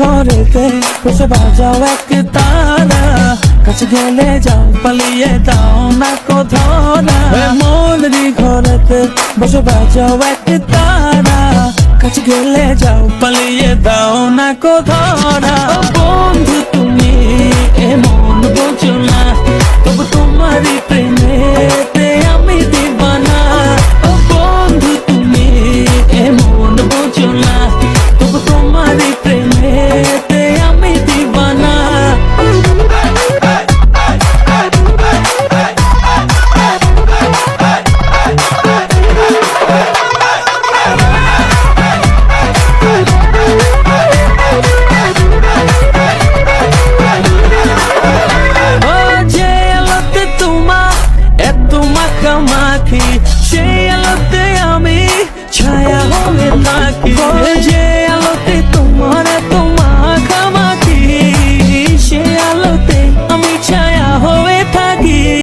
ঘরেতে বসে বাজাও এক তারা, কাছে গেলে যাও পালিয়ে দাও না কোধরা। মনেরই ঘরেতে বসে বাজাও এক তারা, কাছে গেলে যাও পালিয়ে দাও না কোধরা। বন্ধু তুমি এমন বোঝো না, তবু তোমারই প্রেমেতে আমি দিবানা। বন্ধু তুমি এমন বোঝো না, তবু তোমারই প্রেমেতে আমি দিবানা। যে আলোতে তোমার এত মাখামাখি, সেই আলোতে আমি ছায়া হয়ে থাকি। যে